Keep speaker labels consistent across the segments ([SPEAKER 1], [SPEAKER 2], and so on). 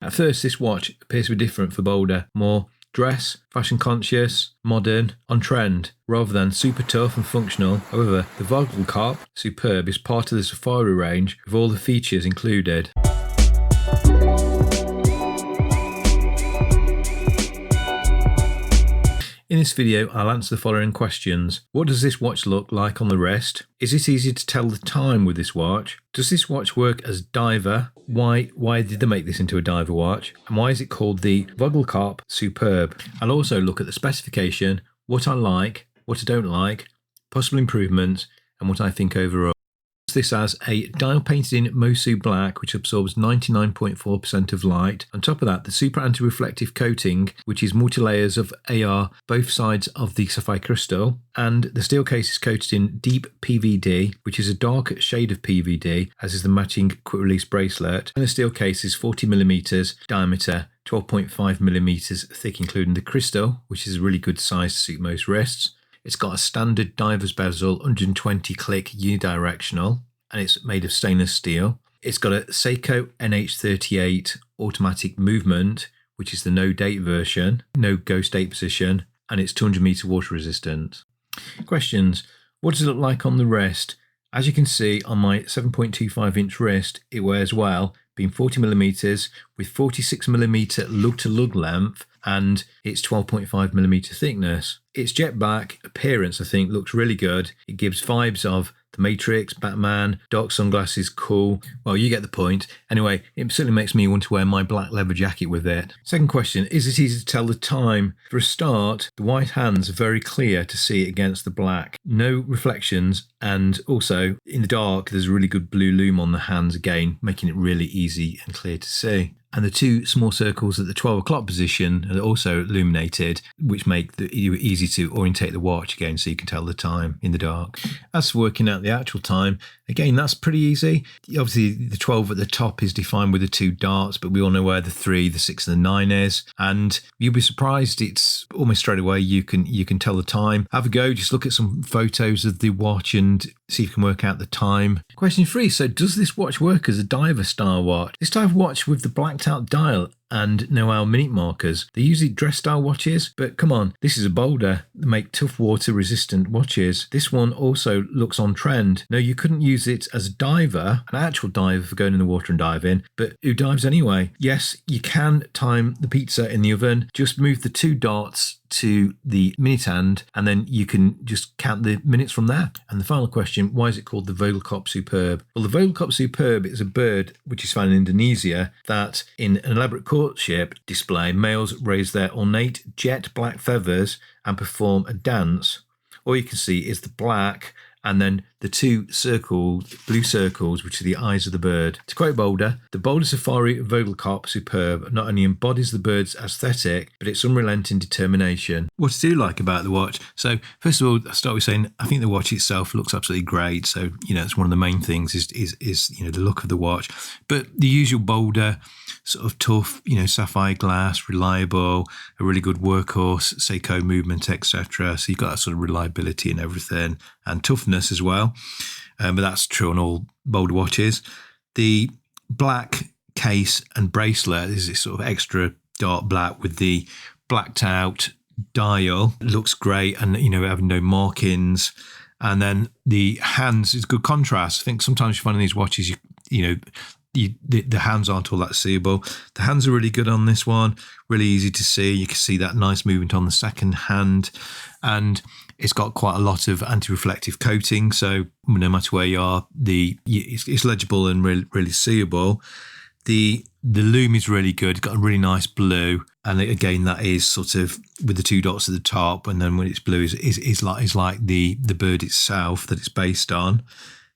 [SPEAKER 1] At first, this watch appears to be different for BOLDR, more dress, fashion conscious, modern, on trend, rather than super tough and functional. However, the Vogelkop Superb is part of the Safari range with all the features included. In this video, I'll answer the following questions. What does this watch look like on the wrist? Is it easy to tell the time with this watch? Does this watch work as diver? Why did they make this into a diver watch? And why is it called the Vogelkop Superb? I'll also look at the specification, what I like, what I don't like, possible improvements, and what I think overall. This has a dial painted in Mosu black, which absorbs 99.4% of light. On top of that, the super anti-reflective coating, which is multi-layers of AR both sides of the sapphire crystal, and the steel case is coated in deep PVD, which is a dark shade of PVD, as is the matching quick release bracelet, and the steel case is 40mm diameter, 12.5mm thick, including the crystal, which is a really good size to suit most wrists. It's got a standard diver's bezel, 120 click unidirectional, and it's made of stainless steel. It's got a Seiko NH38 automatic movement, which is the no date version, no ghost date position, and it's 200 meter water resistant. Questions. What does it look like on the wrist? As you can see on my 7.25 inch wrist, it wears well, being 40mm with 46mm lug to lug length, and it's 12.5mm thickness. Its jet black appearance, I think, looks really good. It gives vibes of The Matrix, Batman, dark sunglasses, cool. Well, you get the point. Anyway, it certainly makes me want to wear my black leather jacket with it. Second question, is it easy to tell the time? For a start, the white hands are very clear to see against the black. No reflections, and also in the dark, there's a really good blue lume on the hands again, making it really easy and clear to see. And the two small circles at the 12 o'clock position are also illuminated, which make it easy to orientate the watch again so you can tell the time in the dark. As for working out the actual time, again, that's pretty easy. Obviously, the 12 at the top is defined with the two darts, but we all know where the 3, the 6 and the 9 is. And you'll be surprised, it's almost straight away you can tell the time. Have a go, just look at some photos of the watch and see if you can work out the time. Question 3, so does this watch work as a diver style watch? This type of watch with the blacked out dial and no hour minute markers. They're usually dress style watches, but come on, this is a BOLDR. They make tough water resistant watches. This one also looks on trend. No, you couldn't use it as a diver, an actual diver for going in the water and diving, but who dives anyway? Yes, you can time the pizza in the oven. Just move the two darts to the minute hand, and then you can just count the minutes from there. And the final question, why is it called the Vogelkop Superb? Well, the Vogelkop Superb is a bird which is found in Indonesia that in an elaborate courtship display, males raise their ornate jet black feathers and perform a dance. All you can see is the black and then the two circles, blue circles, which are the eyes of the bird. To quote BOLDR, the BOLDR Safari Vogelkop Superb not only embodies the bird's aesthetic, but its unrelenting determination. What I do like about the watch, so first of all, I start with saying I think the watch itself looks absolutely great. So, it's one of the main things is the look of the watch. But the usual BOLDR, sort of tough, sapphire glass, reliable, a really good workhorse, Seiko movement, etc. So you've got that sort of reliability and everything, and toughness as well. But that's true on all BOLDR watches. The black case and bracelet is this sort of extra dark black with the blacked out dial. It looks great, and having no markings. And then the hands is good contrast. I think sometimes you find in these watches, the hands aren't all that seeable. The hands are really good on this one, really easy to see. You can see that nice movement on the second hand, and it's got quite a lot of anti-reflective coating, so no matter where you are, it's legible and really seeable. The lume is really good. It's got a really nice blue, and again, that is sort of with the two dots at the top, and then when it's blue is like the bird itself that it's based on,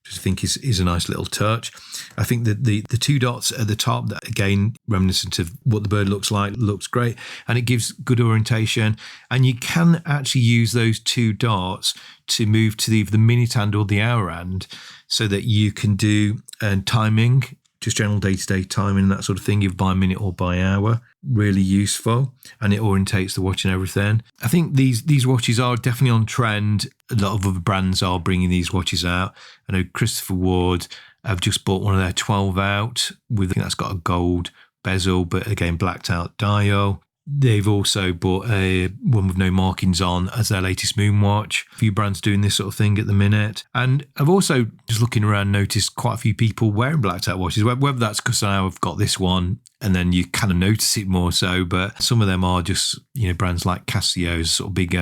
[SPEAKER 1] which I think is a nice little touch. I think that the two dots at the top, that again, reminiscent of what the bird looks like, looks great, and it gives good orientation. And you can actually use those two dots to move to either the minute hand or the hour hand, so that you can do timing, just general day-to-day timing and that sort of thing, either by minute or by hour. Really useful, and it orientates the watch and everything. I think these watches are definitely on trend. A lot of other brands are bringing these watches out. I know Christopher Ward have just bought one of their 12 out with, I think that's got a gold bezel, but again, blacked out dial. They've also bought a one with no markings on as their latest Moonwatch. A few brands doing this sort of thing at the minute. And I've also, just looking around, noticed quite a few people wearing blacked out watches, whether that's because now I've got this one and then you kind of notice it more so, but some of them are just, brands like Casio's sort of big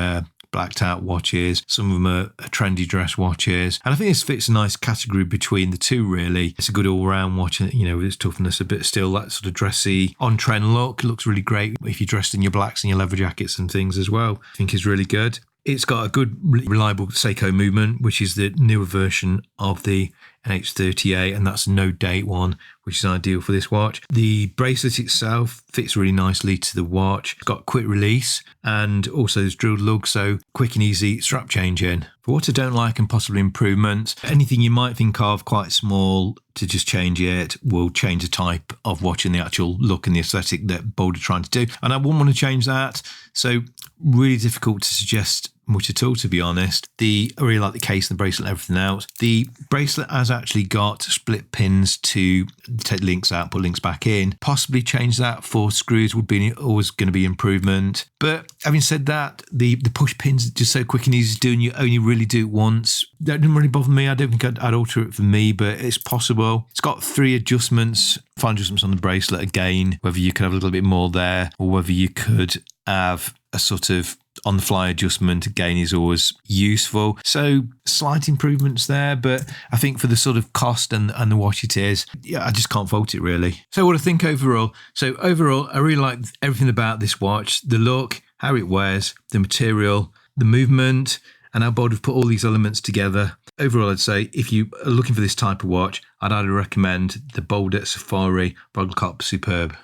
[SPEAKER 1] blacked out watches. Some of them are trendy dress watches. And I think this fits a nice category between the two, really. It's a good all-round watch, with its toughness, a bit still that sort of dressy, on-trend look. It looks really great if you're dressed in your blacks and your leather jackets and things as well. I think is really good. It's got a good, reliable Seiko movement, which is the newer version of the NH30A, and that's a no-date one, which is ideal for this watch. The bracelet itself fits really nicely to the watch. It's got quick release, and also there's drilled lug, so quick and easy strap change in. For what I don't like and possibly improvements, anything you might think of quite small to just change it will change the type of watch and the actual look and the aesthetic that BOLDR are trying to do. And I wouldn't want to change that. So really difficult to suggest much at all, to be honest. I really like the case and the bracelet and everything else. The bracelet has actually got split pins to take links out, put links back in. Possibly change that for screws would be always going to be improvement. But having said that, the push pins are just so quick and easy to do, and you only really do it once. That didn't really bother me. I don't think I'd alter it for me, but it's possible. It's got 3 adjustments, fine adjustments on the bracelet again, whether you could have a little bit more there or whether you could have a sort of on-the-fly adjustment again is always useful. So slight improvements there, but I think for the sort of cost and the watch it is, I just can't fault it really. So what I think overall? So overall, I really like everything about this watch. The look, how it wears, the material, the movement, and how BOLDR have put all these elements together. Overall, I'd say if you are looking for this type of watch, I'd highly recommend the BOLDR Safari Vogelkop Superb.